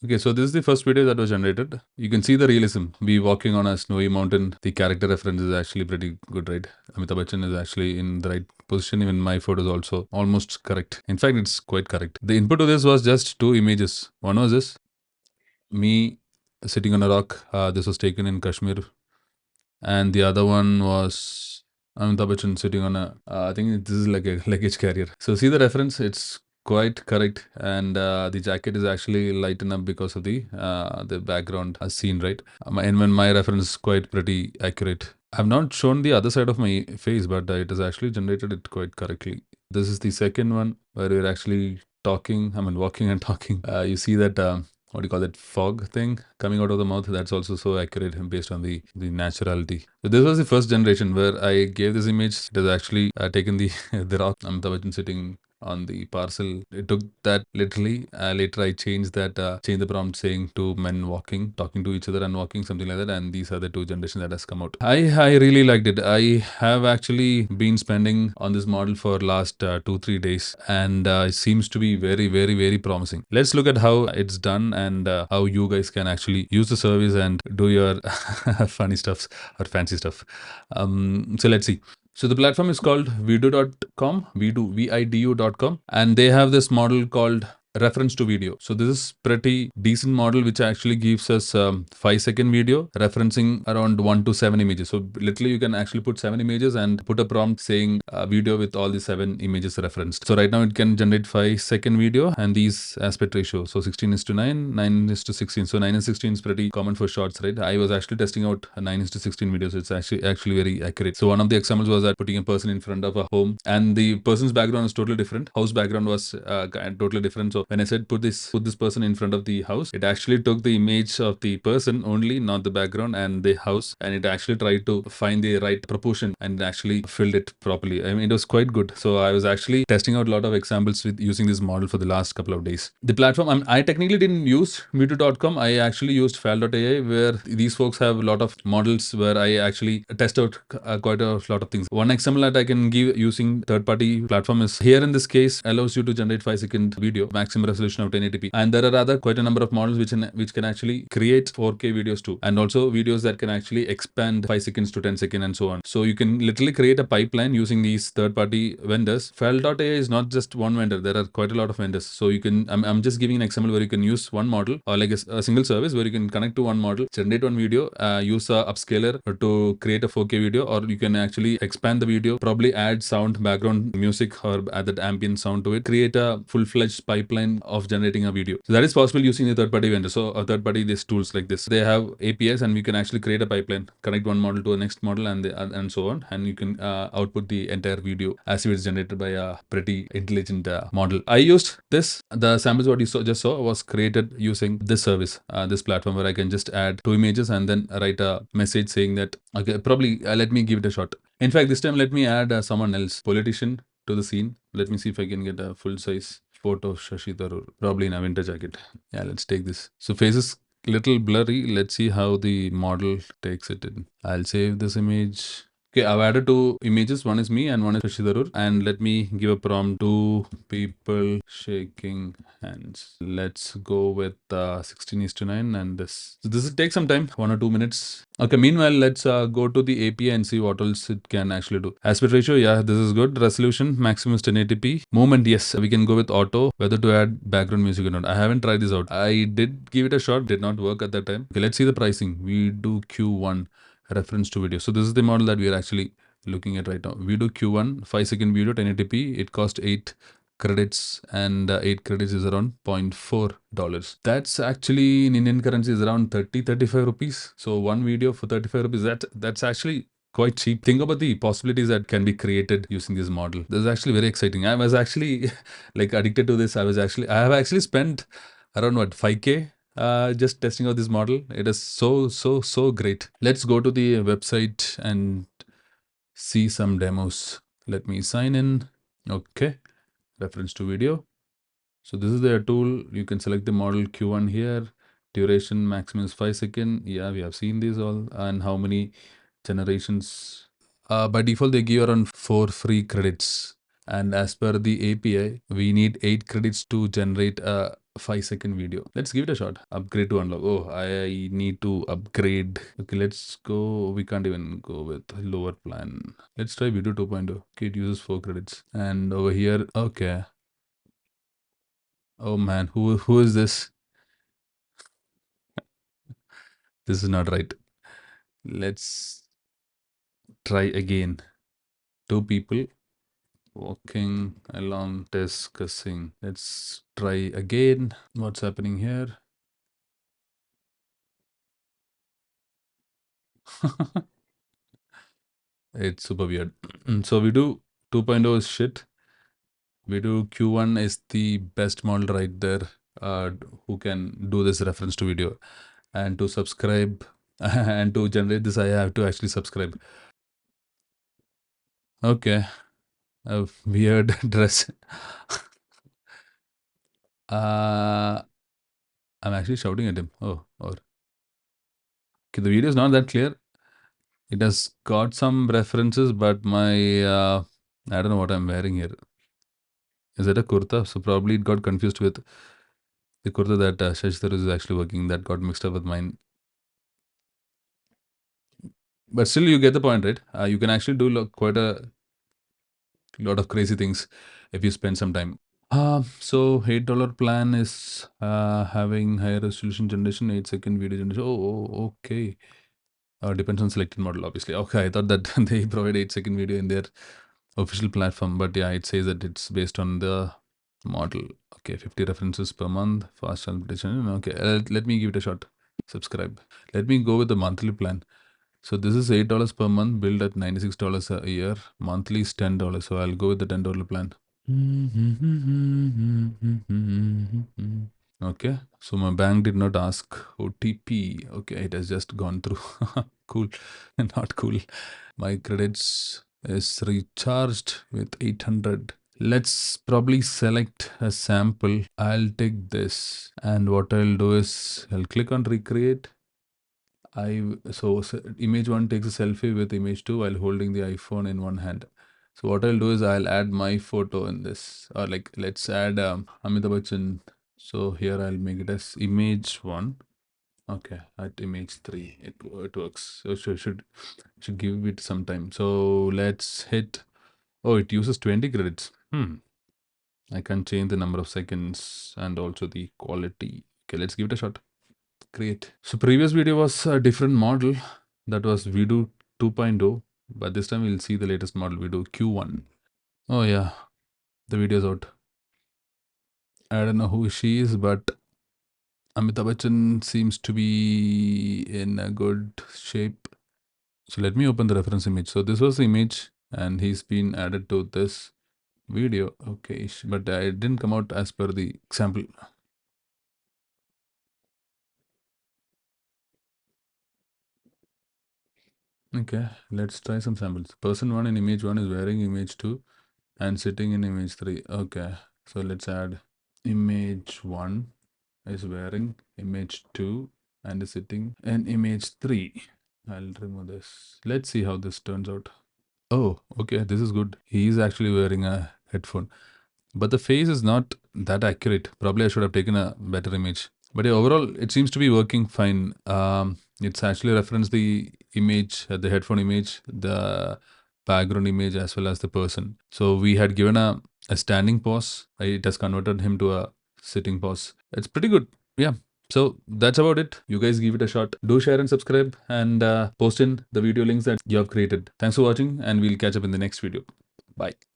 Okay, so this is the first video that was generated. You can see the realism. We walking on a snowy mountain. The character reference is actually pretty good, right? Amitabh Bachchan is actually in the right position. Even my photo is also almost correct. In fact, it's quite correct. The input to this was just two images. One was this, me sitting on a rock. This was taken in Kashmir. And the other one was Amitabh Bachchan sitting on a, I think this is like a luggage carrier. So see the reference, it's quite correct, and the jacket is actually lightened up because of the background scene, right? And when my reference is quite pretty accurate. I've not shown the other side of my face, but it has actually generated it quite correctly. This is the second one where we're actually talking, I mean walking and talking. You see that what do you call that, fog thing coming out of the mouth. That's also so accurate based on the naturality. So this was the first generation where I gave this image. It has actually taken the the rock, Amitabh Bachchan sitting on the parcel. It took that literally. Later I changed the prompt saying two men walking, talking to each other and walking, something like that. And these are the two generations that has come out. I really liked it. I have actually been spending on this model for last 2-3 days, and it seems to be very promising. Let's look at how it's done and how you guys can actually use the service and do your funny stuffs or fancy stuff. So let's see. So the platform is called Vidu.com, Vidu.com, and they have this model called reference to video. So this is pretty decent model which actually gives us 5-second video referencing around 1 to 7 images. So literally you can actually put 7 images and put a prompt saying video with all the 7 images referenced. So right now it can generate 5-second video and these aspect ratio. So 16:9, 9:16. So 9:16 is pretty common for shorts, right? I was actually testing out 9:16 videos. It's actually very accurate. So one of the examples was that putting a person in front of a home and the person's background is totally different. House background was totally different. So when I said put this person in front of the house, it actually took the image of the person only, not the background and the house, and it actually tried to find the right proportion and actually filled it properly. I mean, it was quite good. So I was actually testing out a lot of examples with using this model for the last couple of days. The platform, I technically didn't use Vidu.com. I actually used Fal.ai, where these folks have a lot of models where I actually test out quite a lot of things. One example that I can give using third-party platform is here in this case allows you to generate 5-second video, maximum resolution of 1080p, and there are other quite a number of models which can actually create 4K videos too, and also videos that can actually expand 5 seconds to 10 seconds and so on. So you can literally create a pipeline using these third-party vendors. Fal.ai is not just one vendor. There are quite a lot of vendors. So you can, I'm just giving an example where you can use one model or like a single service where you can connect to one model, generate one video, use a upscaler to create a 4K video, or you can actually expand the video, probably add sound, background music, or add that ambient sound to it, create a full-fledged pipeline of generating a video. So that is possible using a third-party vendor. So a third-party, these tools like this, they have APIs and we can actually create a pipeline, connect one model to a next model and so on, and you can output the entire video as if it's generated by a pretty intelligent model. I used this. The samples what you just saw was created using this service, this platform, where I can just add 2 images and then write a message saying that, okay, probably let me give it a shot. In fact, this time let me add someone else, politician, to the scene. Let me see if I can get a full size photo of Shashi Tharoor, probably in a winter jacket. Yeah, let's take this. So face is little blurry. Let's see how the model takes it in. I'll save this image. Okay, I've added 2 images. One is me and one is Shashi Tharoor. And let me give a prompt to people shaking hands. Let's go with 16:9 and this. So this will take some time, 1 or 2 minutes. Okay, meanwhile, let's go to the API and see what else it can actually do. Aspect ratio, yeah, this is good. Resolution, maximum is 1080p. Movement, yes, we can go with auto. Whether to add background music or not. I haven't tried this out. I did give it a shot, did not work at that time. Okay, let's see the pricing. Vidu Q1 reference to video. So this is the model that we are actually looking at right now. Vidu Q1, 5-second video, 1080p. It cost 8 credits, and 8 credits is around $0.4. That's actually in Indian currency is around 30-35 rupees. So one video for 35 rupees, that's actually quite cheap. Think about the possibilities that can be created using this model. This is actually very exciting. I was actually like addicted to this. I have actually spent around what, 5K just testing out this model. It is so great. Let's go to the website and see some demos. Let me sign in. Okay, reference to video. So this is their tool. You can select the model Q1 here. Duration maximum is 5 seconds. Yeah, we have seen these all. And how many generations? By default, they give around 4 free credits. And as per the API, we need 8 credits to generate a 5-second video. Let's give it a shot. Upgrade to unlock. Oh, I need to upgrade. Okay, let's go. We can't even go with lower plan. Let's try Vidu 2.0. Okay, it uses 4 credits. And over here, okay. Oh man, who is this? This is not right. Let's try again. 2 people walking along discussing. Let's try again. What's happening here? It's super weird. So Vidu 2.0 is shit. Vidu Q1 is the best model right there, uh, who can do this reference to video. And to subscribe and to generate this, I have to actually subscribe. Okay, a weird dress. I'm actually shouting at him. Oh, or okay, the video is not that clear. It has got some references, but my I don't know what I'm wearing here. Is it a kurta? So probably it got confused with the kurta that Shashidhar is actually working. That got mixed up with mine. But still, you get the point, right? You can actually do quite a lot of crazy things if you spend some time. So $8 plan is having higher resolution generation, 8-second video generation. Oh, okay. Depends on selected model, obviously. Okay, I thought that they provide 8-second video in their official platform, but yeah, it says that it's based on the model. Okay, 50 references per month, fast transportation. Okay, let me give it a shot. Subscribe. Let me go with the monthly plan. So this is $8 per month, billed at $96 a year. Monthly is $10. So I'll go with the $10 plan. Okay, so my bank did not ask OTP. Okay, it has just gone through. Cool. Not cool. My credits is recharged with 800. Let's probably select a sample. I'll take this, and what I'll do is I'll click on recreate. Image 1 takes a selfie with image 2 while holding the iPhone in one hand. So what I'll do is I'll add my photo in this, or like let's add Amitabh Bachchan. So here I'll make it as image 1. Okay, at image 3 it works. So should give it some time. So let's hit. Oh, it uses 20 credits. I can change the number of seconds and also the quality. Okay, let's give it a shot. Great. So previous video was a different model. That was Vidu 2.0. But this time we'll see the latest model, Vidu Q1. Oh yeah, the video is out. I don't know who she is, but Amitabh Bachchan seems to be in a good shape. So let me open the reference image. So this was the image and he's been added to this video. Okay, but it didn't come out as per the example. Okay, let's try some samples. Person 1 in image 1 is wearing image 2 and sitting in image 3. Okay, so let's add image 1 is wearing image 2 and is sitting in image 3. I'll remove this. Let's see how this turns out. Oh, okay, this is good. He is actually wearing a headphone. But the face is not that accurate. Probably I should have taken a better image. But yeah, overall, it seems to be working fine. It's actually referenced the image, the headphone image, the background image, as well as the person. So we had given a standing pose. It has converted him to a sitting pose. It's pretty good. Yeah. So that's about it. You guys give it a shot. Do share and subscribe and post in the video links that you have created. Thanks for watching and we'll catch up in the next video. Bye.